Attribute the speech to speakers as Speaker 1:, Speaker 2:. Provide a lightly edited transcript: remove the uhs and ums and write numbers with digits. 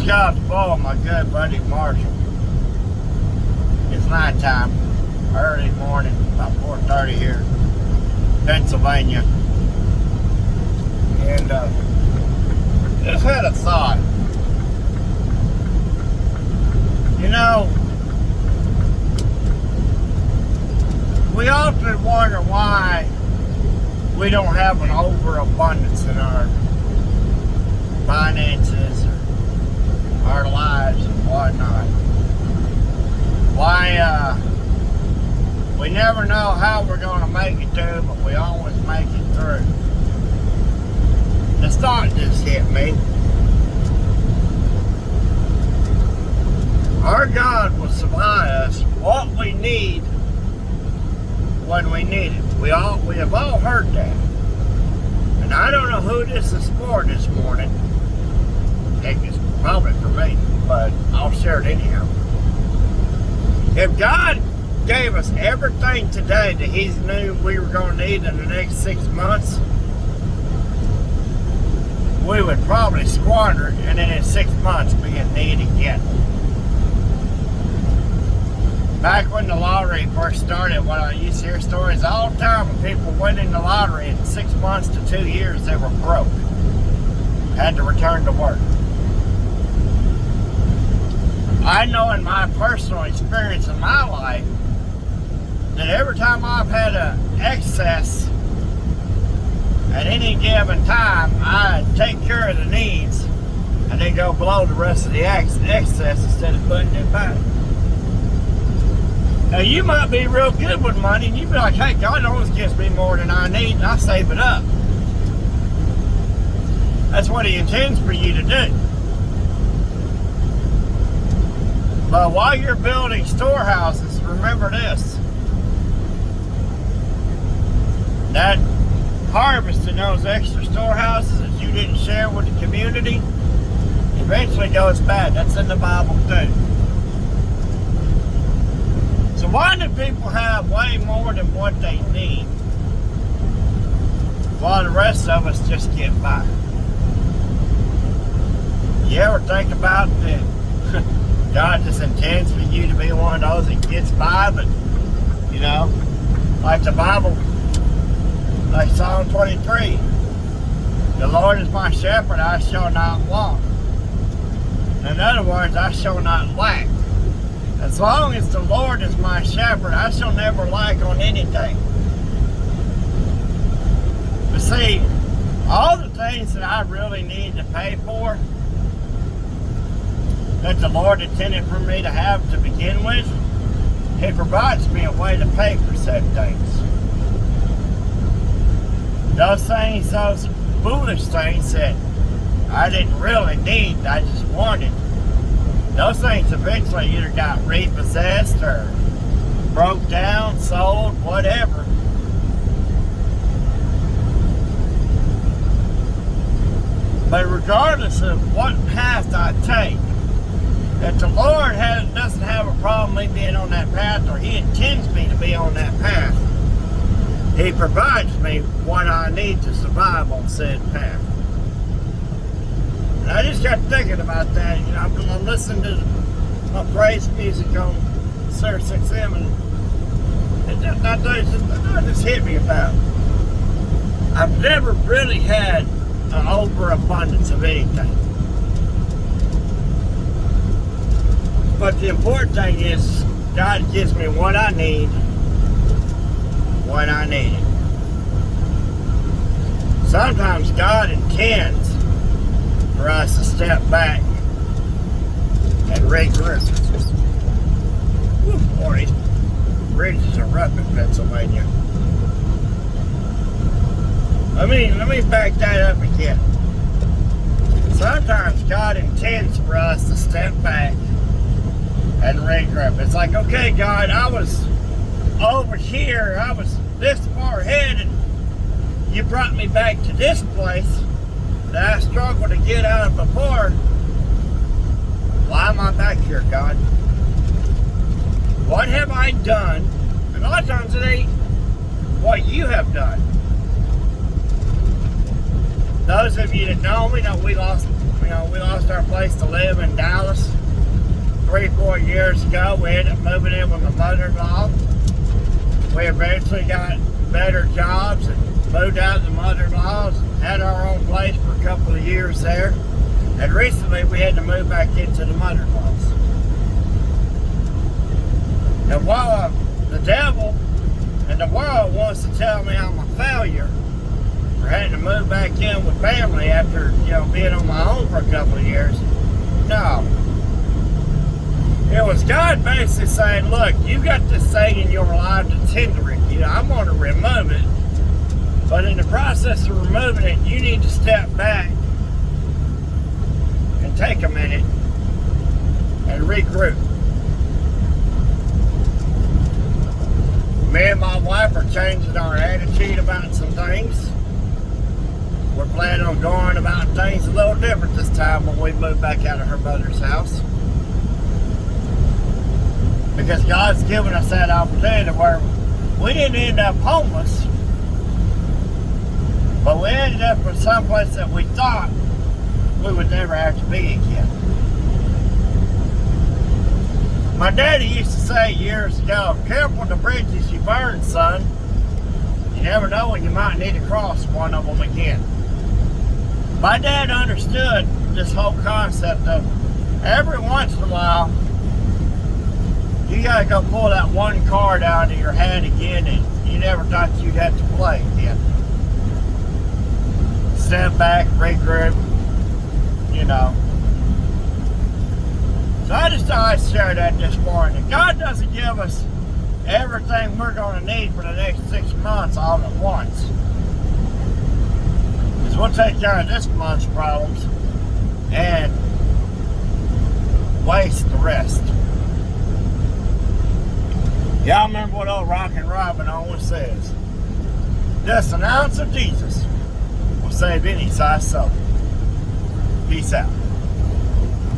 Speaker 1: God's ball, my good buddy Marshall. It's nighttime, early morning, about 4:30 here, Pennsylvania. And just had a thought. You know, we often wonder why we don't have an overabundance in our finances or our lives and whatnot. Why we never know how we're going to make it through, but we always make it through. The thought just hit me. Our God will supply us what we need when we need it. We have all heard that. And I don't know who this is for this morning. Heck, it's probably for me, but I'll share it anyhow. If God gave us everything today that He knew we were going to need in the next 6 months, we would probably squander it, and then in 6 months be in need again. Back when the lottery first started, when I used to hear stories all the time of people winning the lottery in 6 months to 2 years, they were broke. Had to return to work. I know in my personal experience in my life that every time I've had an excess at any given time, I take care of the needs and then go below the rest of the excess instead of putting it back. Now, you might be real good with money, and you'd be like, hey, God always gives me more than I need, and I save it up. That's what He intends for you to do. But while you're building storehouses, remember this. That harvest in those extra storehouses that you didn't share with the community eventually goes bad. That's in the Bible too. So why do people have way more than what they need while the rest of us just get by? You ever think about that God just intends for you to be one of those that gets by, but, you know, like the Bible, like Psalm 23, the Lord is my shepherd, I shall not want. In other words, I shall not lack. As long as the Lord is my shepherd, I shall never lack on anything. But see, all the things that I really need to pay for, that the Lord intended for me to have to begin with, He provides me a way to pay for said things. Those things, those foolish things that I didn't really need, I just wanted, those things eventually either got repossessed or broke down, sold, whatever. But regardless of what path I take, if the Lord doesn't have a problem me being on that path, or He intends me to be on that path, He provides me what I need to survive on said path. And I just got thinking about that. You know, I'm listening to my praise music on Sirius XM, and that just hit me about. I've never really had an overabundance of anything. But the important thing is, God gives me what I need when I need it. Sometimes God intends for us to step back and regroup. Boy, these bridges are rough in Pennsylvania. Let me back that up again. Sometimes God intends for us to step back and regroup. It's like, okay, God, I was over here, I was this far ahead, and You brought me back to this place that I struggled to get out of before. Why am I back here, God? What have I done? And a lot of times it ain't what you have done. Those of you that know me know we lost we lost our place to live in Dallas 3-4 years ago. We ended up moving in with my mother-in-law. We eventually got better jobs and moved out to the mother-in-law's, had our own place for a couple of years there. And recently we had to move back into the mother-in-law's. And while the devil and the world wants to tell me I'm a failure for having to move back in with family after, being on my own for a couple of years, no. It was God basically saying, look, you got this thing in your life that's hindering you. I'm going to remove it. But in the process of removing it, you need to step back and take a minute and regroup. Me and my wife are changing our attitude about some things. We're planning on going about things a little different this time when we move back out of her mother's house. Because God's given us that opportunity where we didn't end up homeless, but we ended up in some place that we thought we would never have to be again. My daddy used to say years ago, careful the bridges you burn, son. You never know when you might need to cross one of them again. My dad understood this whole concept of every once in a while, you gotta go pull that one card out of your hat again and you never thought you'd have to play again. Step back, regroup, So I just thought I'd share that this morning. God doesn't give us everything we're going to need for the next 6 months all at once. Because we'll take care of this month's problems and waste the rest. Y'all remember what old Rockin' Robin always says? Just an ounce of Jesus will save any size soul. Peace out.